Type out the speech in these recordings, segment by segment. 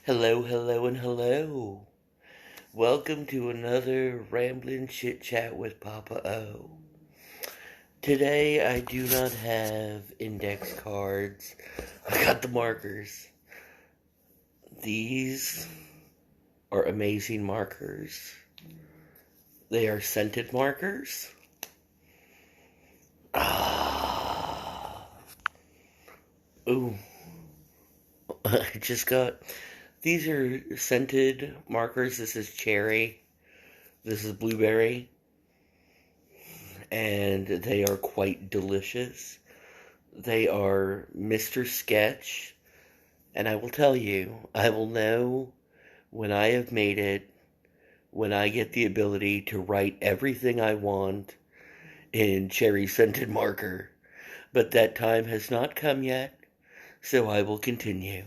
Hello, hello, and hello. Welcome to another Ramblin' Chit Chat with Papa O. Today I do not have index cards. I got the markers. These are amazing markers. They are scented markers. Ooh. I just got... These are scented markers. This is cherry. This is blueberry. And they are quite delicious. They are Mr. Sketch, and I will tell you, I will know when I have made it, when I get the ability to write everything I want in cherry scented marker. But that time has not come yet, so I will continue.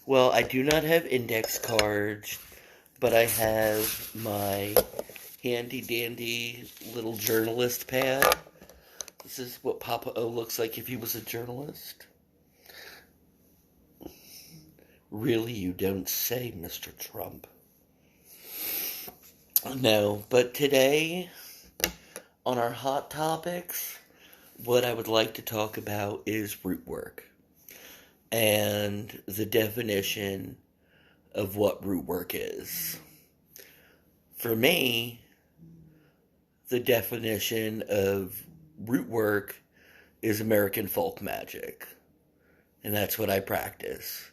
Well, I do not have index cards, but I have my handy dandy little journalist pad. This is what Papa O looks like if he was a journalist. Really, you don't say, Mr. Trump. No, but today, on our hot topics, what I would like to talk about is Rootwork and the definition of what Rootwork is. For me, the definition of Rootwork is American folk magic. And that's what I practice.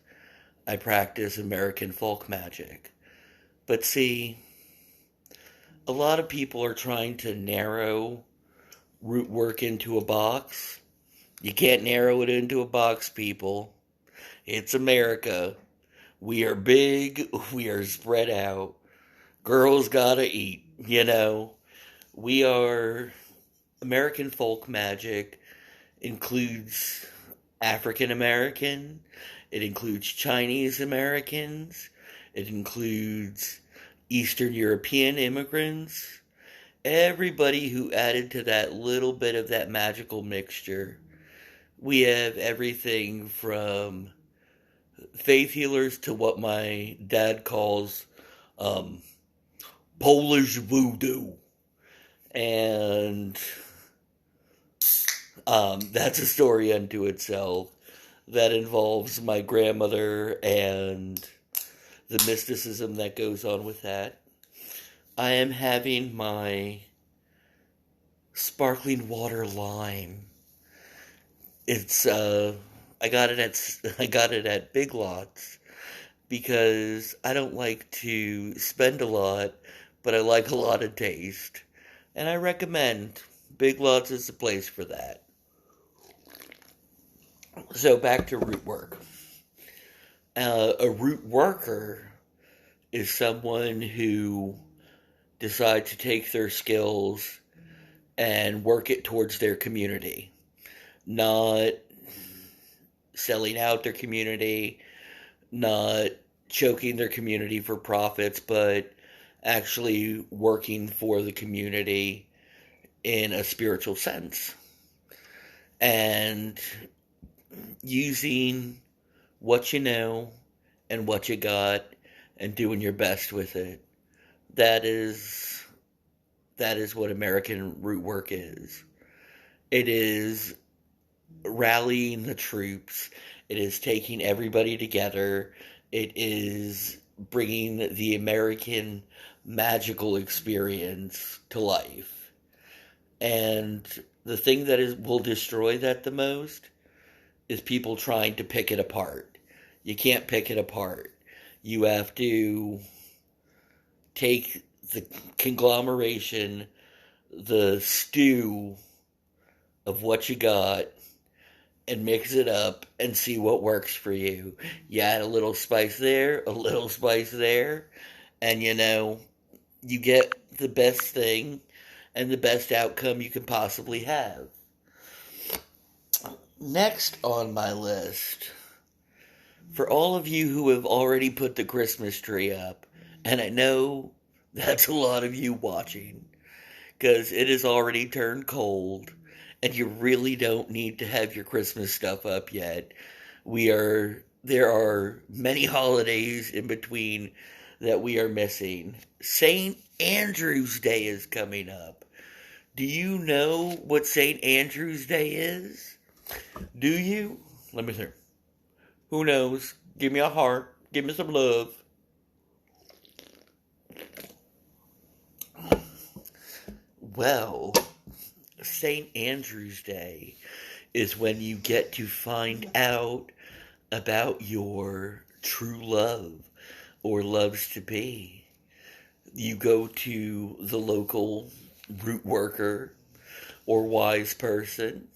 I practice American folk magic. But see, a lot of people are trying to narrow Rootwork into a box. You can't narrow it into a box, people. It's America. We are big. We are spread out. Girls gotta eat, you know. We are... American folk magic includes African American, it includes Chinese Americans, it includes Eastern European immigrants, everybody who added to that little bit of that magical mixture. We have everything from faith healers to what my dad calls Polish voodoo. And that's a story unto itself that involves my grandmother and the mysticism that goes on with that. I am having my sparkling water lime. It's I got it at Big Lots because I don't like to spend a lot, but I like a lot of taste. And I recommend Big Lots is the place for that. So back to Rootwork. A root worker is someone who decides to take their skills and work it towards their community. Not selling out their community, not choking their community for profits, but actually working for the community in a spiritual sense. And using what you know and what you got and doing your best with it. That is what American root work is. It is rallying the troops. It is taking everybody together. It is bringing the American magical experience to life. And the thing that will destroy that the most is people trying to pick it apart. You can't pick it apart. You have to take the conglomeration, the stew of what you got, and mix it up and see what works for you. You add a little spice there, a little spice there, and you get the best thing and the best outcome you can possibly have. Next on my list, for all of you who have already put the Christmas tree up, and I know that's a lot of you watching, because it has already turned cold, and you really don't need to have your Christmas stuff up yet. We are there are many holidays in between that we are missing. St. Andrew's Day is coming up. Do you know what St. Andrew's Day is? Do you? Let me see. Who knows? Give me a heart. Give me some love. Well, St. Andrew's Day is when you get to find out about your true love or loves to be. You go to the local Rootworker or wise person,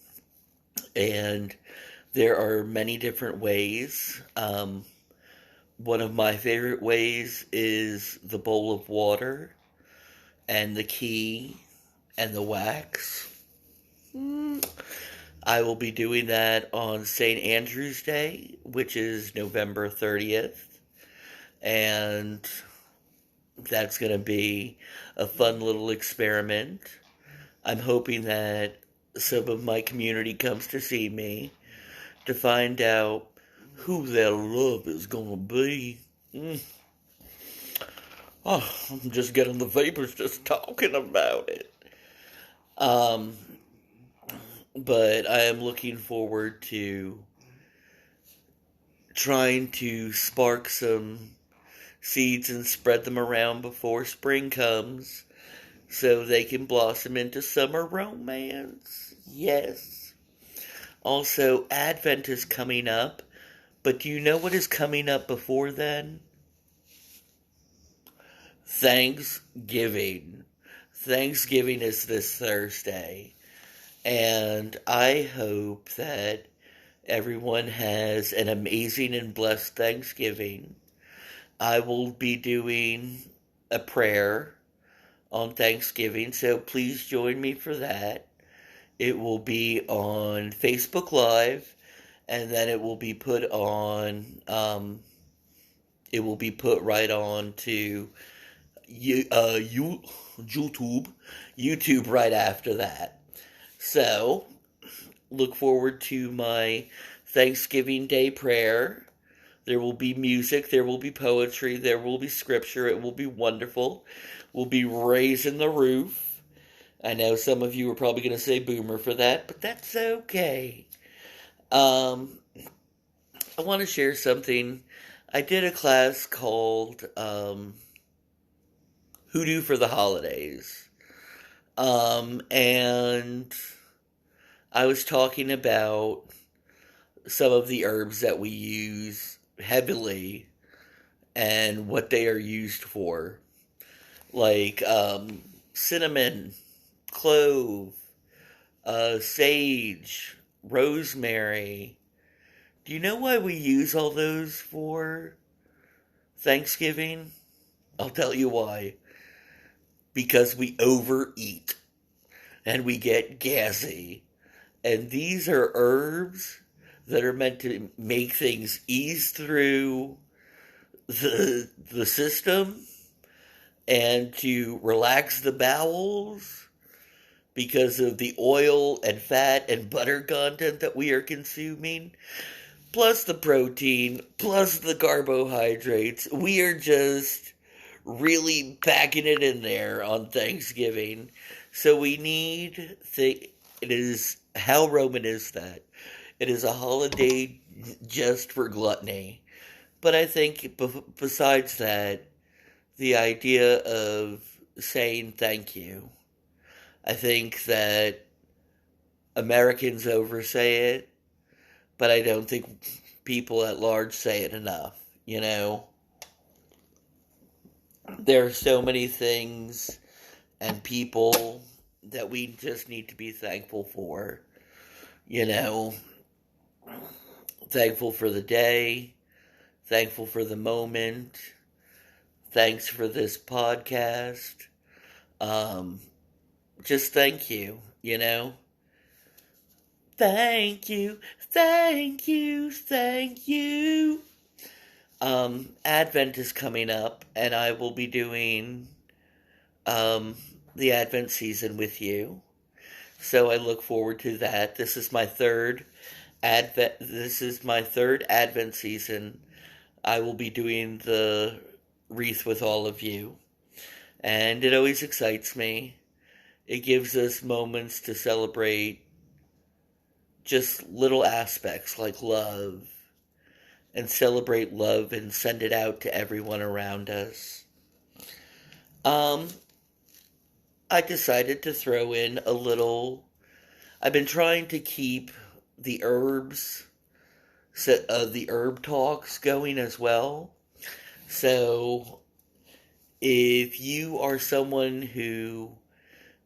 and there are many different ways. One of my favorite ways is the bowl of water and the key and the wax. I will be doing that on St. Andrew's Day, which is November 30th. And that's going to be a fun little experiment. I'm hoping that some of my community comes to see me to find out who their love is going to be. Oh, I'm just getting the vapors just talking about it. But I am looking forward to trying to spark some seeds and spread them around before spring comes so they can blossom into summer romance. Yes. Also, Advent is coming up, but do you know what is coming up before then? Thanksgiving. Thanksgiving is this Thursday. And I hope that everyone has an amazing and blessed Thanksgiving. I will be doing a prayer on Thanksgiving, so please join me for that. It will be on Facebook Live, and then it will be put on, it will be put right on to YouTube right after that. So, look forward to my Thanksgiving Day prayer. There will be music, there will be poetry, there will be scripture. It will be wonderful. We'll be raising the roof. I know some of you are probably going to say boomer for that, but that's okay. I want to share something. I did a class called Hoodoo for the Holidays. And I was talking about some of the herbs that we use heavily and what they are used for. Like cinnamon, clove, sage, rosemary. Do you know why we use all those for Thanksgiving? I'll tell you why. Because we overeat and we get gassy. And these are herbs that are meant to make things ease through the system and to relax the bowels because of the oil and fat and butter content that we are consuming, plus the protein, plus the carbohydrates. We are just really packing it in there on Thanksgiving. So we need it is, how Roman is that? It is a holiday just for gluttony. But I think besides that, the idea of saying thank you, I think that Americans oversay it, but I don't think people at large say it enough, you know? There are so many things and people that we just need to be thankful for, you know? Thankful for the day, thankful for the moment, thanks for this podcast. Just thank you, you know? Thank you, thank you, thank you. Advent is coming up, and I will be doing the Advent season with you. So I look forward to that. This is my third This is my third Advent season. I will be doing the wreath with all of you, and it always excites me. It gives us moments to celebrate just little aspects like love, and celebrate love and send it out to everyone around us. Um, I decided to throw in a little. I've been trying to keep the herbs, the herb talks going as well. So, if you are someone who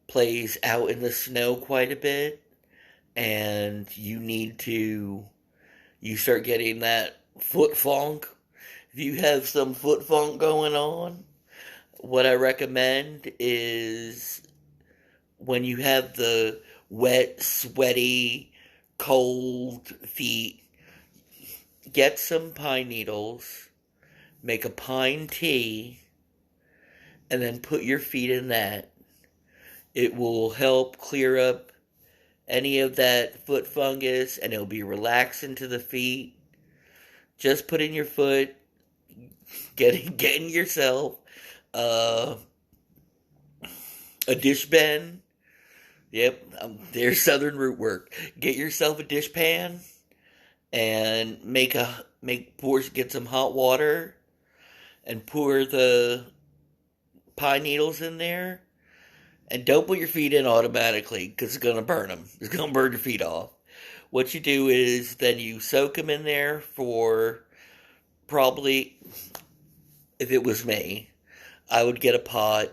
plays out in the snow quite a bit, and you start getting that foot funk, if you have some foot funk going on, what I recommend is when you have the wet, sweaty, cold feet, get some pine needles, make a pine tea, and then put your feet in that. It will help clear up any of that foot fungus, and it'll be relaxing to the feet. Just put in your foot, getting yourself uh, a dish pan. Yep, there's Southern Rootwork. Get yourself a dish pan and get some hot water and pour the pine needles in there. And don't put your feet in automatically because it's going to burn them. It's going to burn your feet off. What you do is then you soak them in there for probably, if it was me, I would get a pot,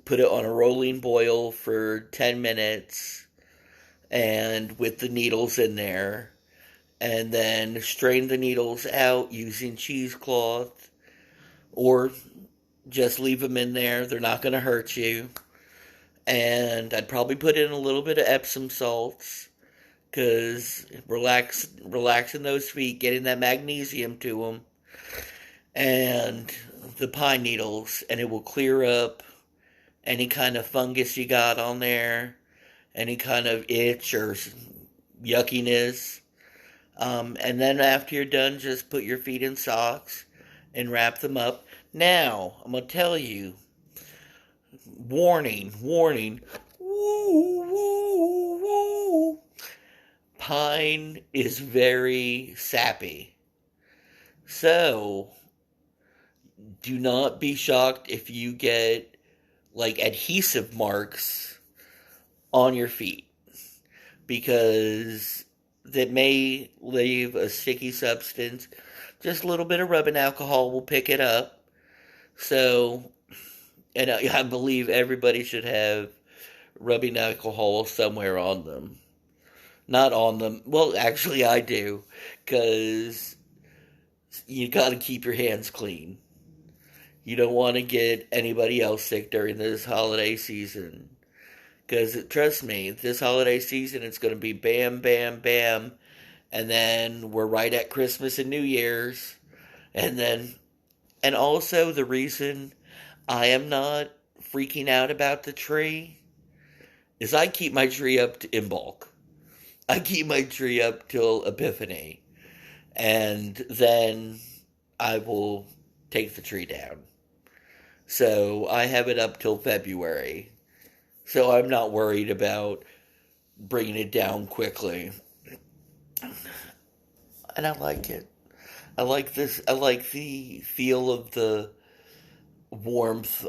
put it on a rolling boil for 10 minutes, and with the needles in there, and then strain the needles out using cheesecloth, or just leave them in there. They're not going to hurt you. And I'd probably put in a little bit of Epsom salts, because relaxing those feet, getting that magnesium to them, and the pine needles, and it will clear up any kind of fungus you got on there, any kind of itch or yuckiness. And then after you're done, just put your feet in socks and wrap them up. Now, I'm going to tell you, warning, warning, woo, woo, woo. Pine is very sappy. So, do not be shocked if you get like adhesive marks on your feet, because that may leave a sticky substance. Just a little bit of rubbing alcohol will pick it up. So, and I believe everybody should have rubbing alcohol somewhere on them. Not on them. Well, actually, I do, because you got to keep your hands clean. You don't want to get anybody else sick during this holiday season. Because, trust me, this holiday season, it's going to be bam, bam, bam. And then we're right at Christmas and New Year's. And also the reason I am not freaking out about the tree is I keep my tree up in bulk. I keep my tree up till Epiphany. And then I will take the tree down. So I have it up till February. So I'm not worried about bringing it down quickly. And I like it. I like this. I like the feel of the warmth,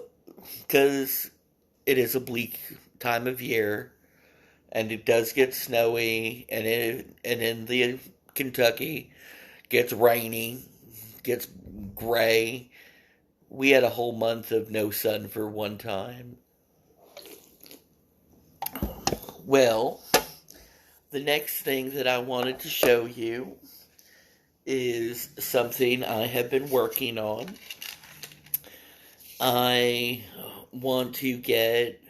because it is a bleak time of year, and it does get snowy, and in the Kentucky gets rainy, gets gray. We had a whole month of no sun for one time. Well, the next thing that I wanted to show you is something I have been working on. I want to get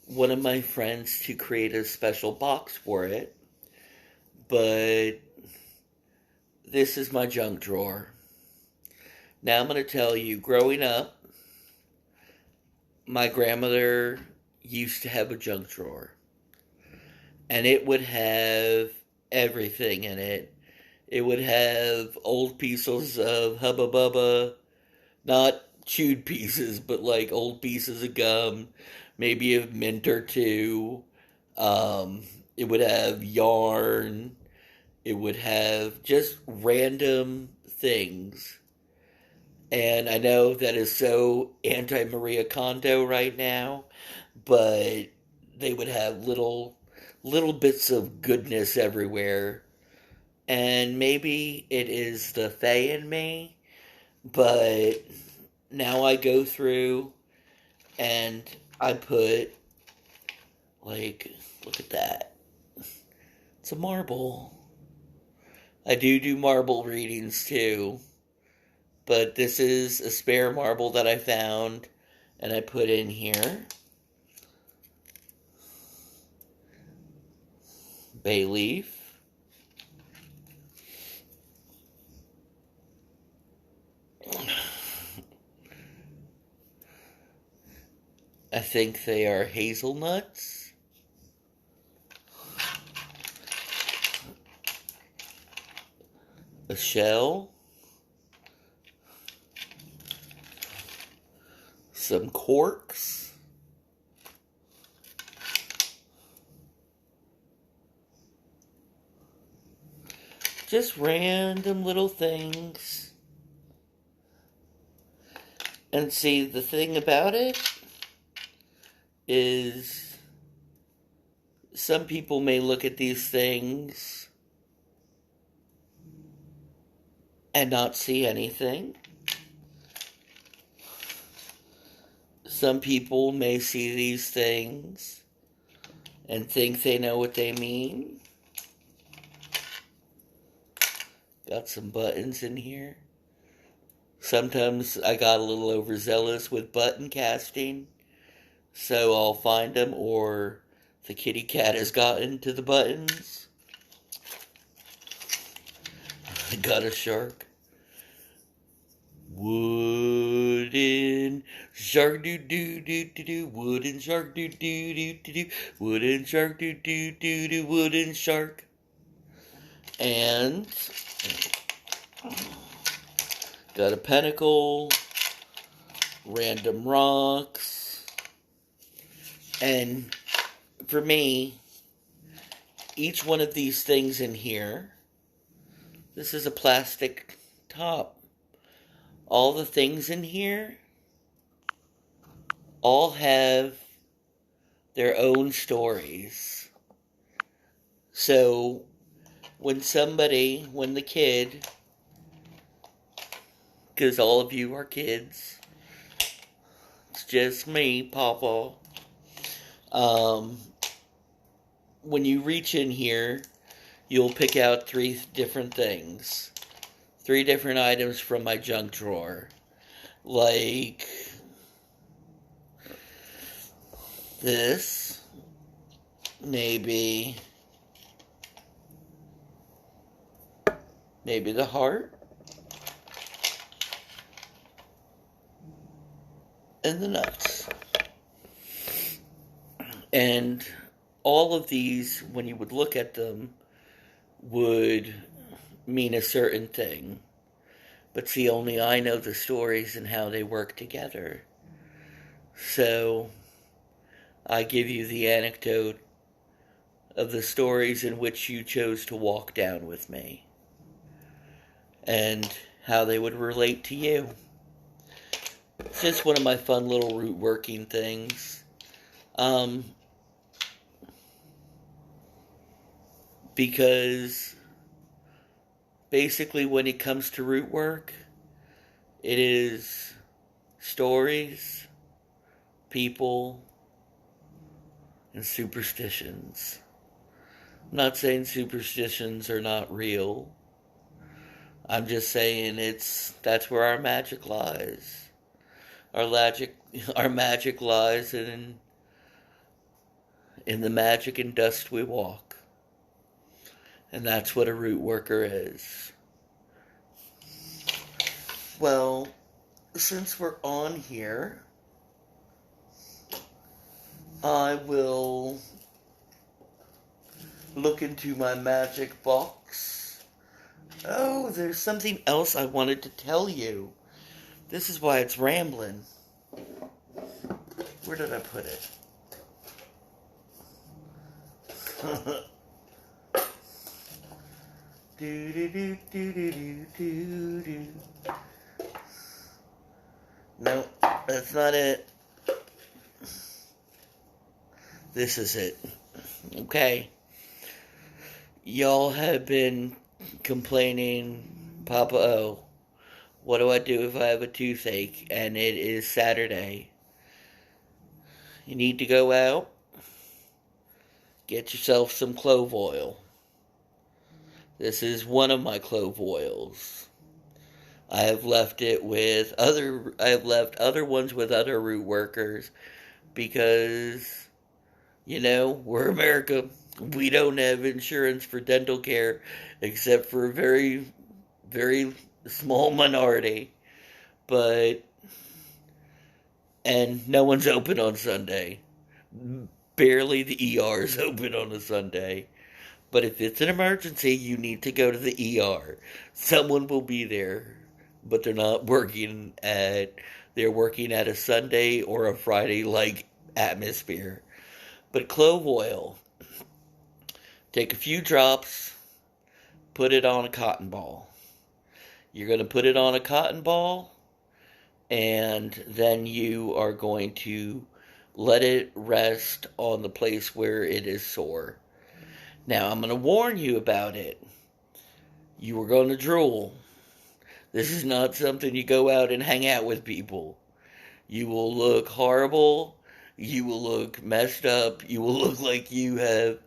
one of my friends to create a special box for it, but this is my junk drawer. Now I'm going to tell you, growing up, my grandmother used to have a junk drawer, and it would have everything in it. It would have old pieces of Hubba Bubba, not chewed pieces, but like old pieces of gum, maybe a mint or two. Um, it would have yarn. It would have just random things. And I know that is so anti Maria Kondo right now, but they would have little bits of goodness everywhere. And maybe it is the Fae in me, but now I go through and I put, like, look at that. It's a marble. I do marble readings too, but this is a spare marble that I found and I put in here. Bay leaf. I think they are hazelnuts. A shell. Some corks. Just random little things. And see, the thing about it is some people may look at these things and not see anything. Some people may see these things and think they know what they mean. Got some buttons in here. Sometimes I got a little overzealous with button casting, so I'll find them, or the kitty cat has gotten to the buttons. I got a shark. Wooden shark do do do do do. Wooden shark do do do do do. Wooden shark do do do do. Wooden shark. And got a pentacle, random rocks, and for me, each one of these things in here, this is a plastic top. All the things in here all have their own stories. So when the kid, because all of you are kids, it's just me, Papa. When you reach in here, you'll pick out 3 different things. 3 different items from my junk drawer. Like this, maybe the heart, and the nuts. And all of these, when you would look at them, would mean a certain thing. But see, only I know the stories and how they work together. So I give you the anecdote of the stories in which you chose to walk down with me, and how they would relate to you. It's just one of my fun little root working things. Because basically when it comes to root work, it is stories, people, and superstitions. I'm not saying superstitions are not real. I'm just saying that's where our magic lies. Our magic lies in the magic and dust we walk. And that's what a root worker is. Well, since we're on here, I will look into my magic box. Oh, there's something else I wanted to tell you. This is why it's Ramblin. Where did I put it? do do do do do do do. No, that's not it. This is it. Okay. Y'all have been complaining, Papa O, what do I do if I have a toothache and it is Saturday? You need to go out, get yourself some clove oil. This is one of my clove oils. I have left other ones with other root workers because, we're America. We don't have insurance for dental care except for a very, very small minority. And no one's open on Sunday. Barely the ER is open on a Sunday. But if it's an emergency, you need to go to the ER. Someone will be there, but they're working at a Sunday or a Friday-like atmosphere. But clove oil, take a few drops, put it on a cotton ball. You're going to put it on a cotton ball, and then you are going to let it rest on the place where it is sore. Now, I'm going to warn you about it. You are going to drool. This is not something you go out and hang out with people. You will look horrible. You will look messed up. You will look like you have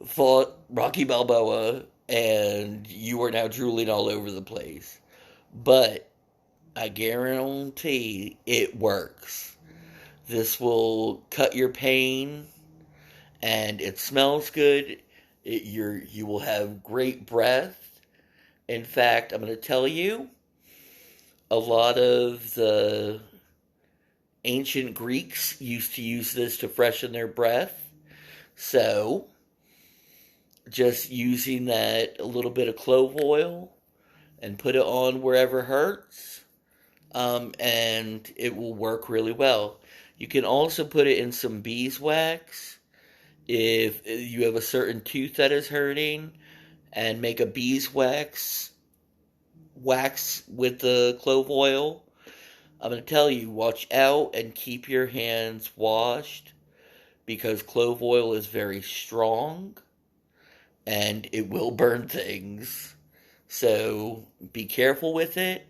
fought Rocky Balboa and you are now drooling all over the place. But I guarantee it works. This will cut your pain, and it smells good. You will have great breath. In fact, I'm going to tell you, a lot of the ancient Greeks used to use this to freshen their breath. So, just using that a little bit of clove oil and put it on wherever hurts, and it will work really well. You can also put it in some beeswax if you have a certain tooth that is hurting, and make a beeswax wax with the clove oil. I'm going to tell you, watch out and keep your hands washed because clove oil is very strong and it will burn things. So be careful with it,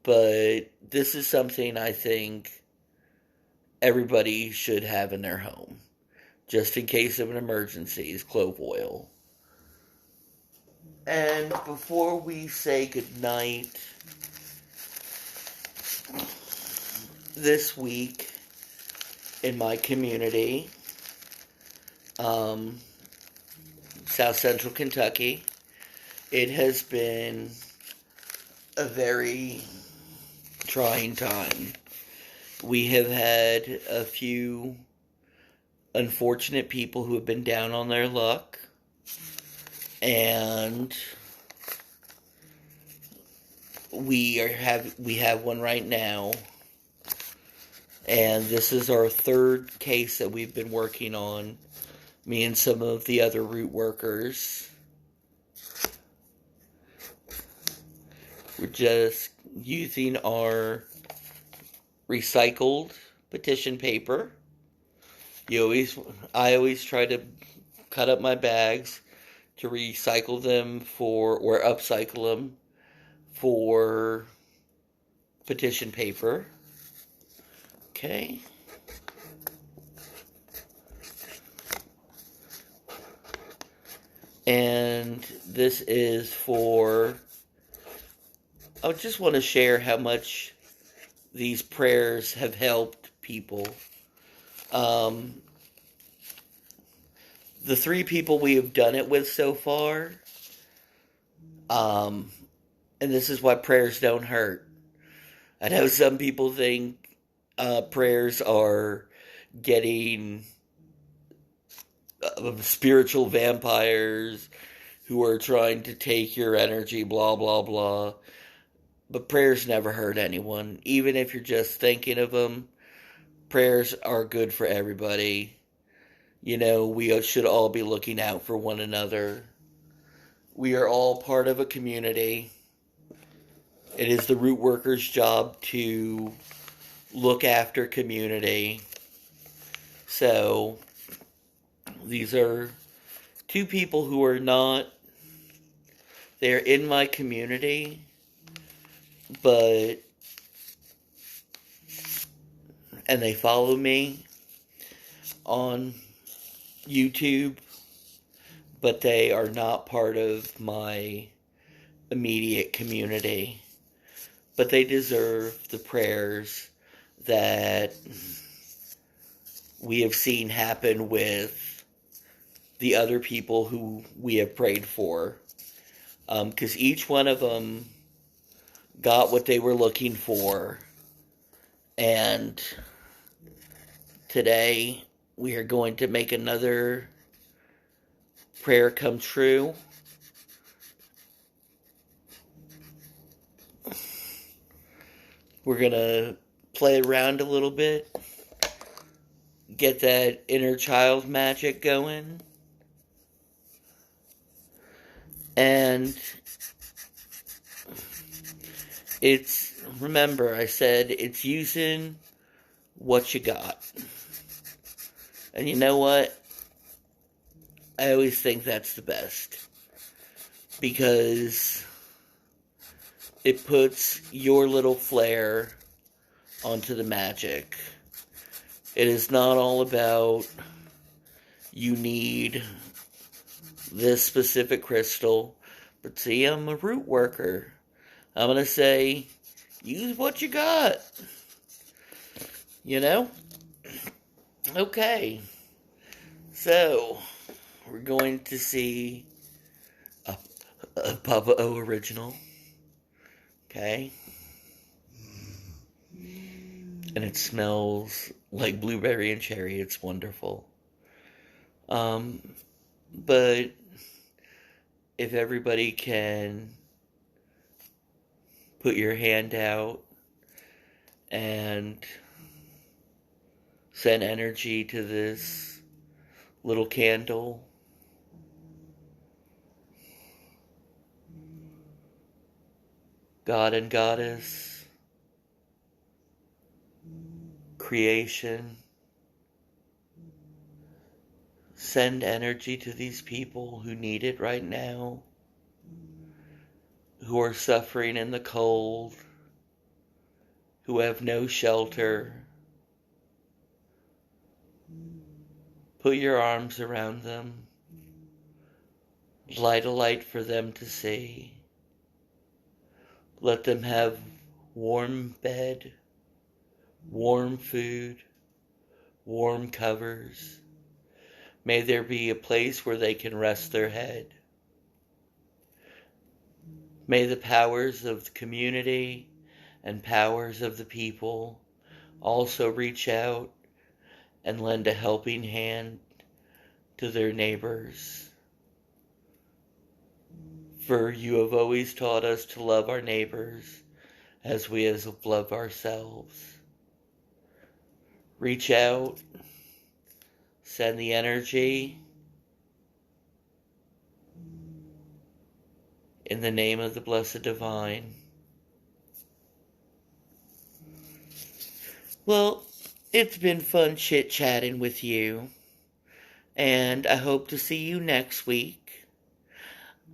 but this is something I think everybody should have in their home, just in case of an emergency, is clove oil. And before we say goodnight, this week in my community, South Central Kentucky, it has been a very trying time. We have had a few unfortunate people who have been down on their luck, and we have one right now, and this is our third case that we've been working on, me and some of the other root workers. We're just using our recycled petition paper. I always try to cut up my bags to recycle them or upcycle them for petition paper. Okay. And this is I just want to share how much these prayers have helped people. The 3 people we have done it with so far, and this is why prayers don't hurt. I know some people think prayers are getting spiritual vampires who are trying to take your energy, blah, blah, blah. But prayers never hurt anyone. Even if you're just thinking of them, prayers are good for everybody. You know, we should all be looking out for one another. We are all part of a community. It is the root worker's job to look after community. So, these are two people who are not, they're in my community, and they follow me on YouTube, but they are not part of my immediate community. But they deserve the prayers that we have seen happen with the other people who we have prayed for. Because each one of them got what they were looking for. And today we are going to make another prayer come true. We're going to play around a little bit, get that inner child magic going. And remember, I said it's using what you got. And you know what? I always think that's the best. Because it puts your little flair onto the magic. It is not all about you need this specific crystal. But see, I'm a root worker. I'm going to say, use what you got. You know? Okay. So, we're going to see a Papa O original. Okay? And it smells like blueberry and cherry. It's wonderful. But if everybody can put your hand out and send energy to this little candle. God and Goddess, creation, send energy to these people who need it right now, who are suffering in the cold, who have no shelter. Put your arms around them. Light a light for them to see. Let them have warm bed, warm food, warm covers. May there be a place where they can rest their head. May the powers of the community and powers of the people also reach out and lend a helping hand to their neighbors. For you have always taught us to love our neighbors as we have loved ourselves. Reach out, send the energy in the name of the Blessed Divine. Well, it's been fun chit-chatting with you, and I hope to see you next week.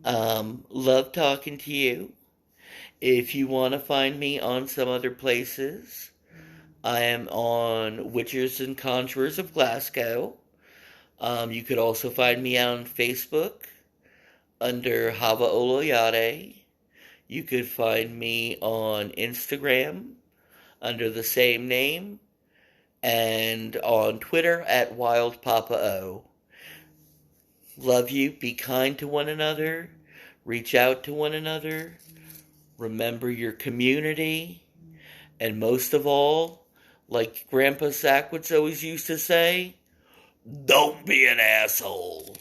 Love talking to you. If you want to find me on some other places, I am on Witchers and Conjurers of Glasgow. You could also find me on Facebook under Hava Oloyade. You could find me on Instagram under the same name, and on Twitter at Wild Papa O. Love you. Be kind to one another. Reach out to one another. Remember your community. And most of all, like Grandpa Sakowicz always used to say, Don't be an asshole.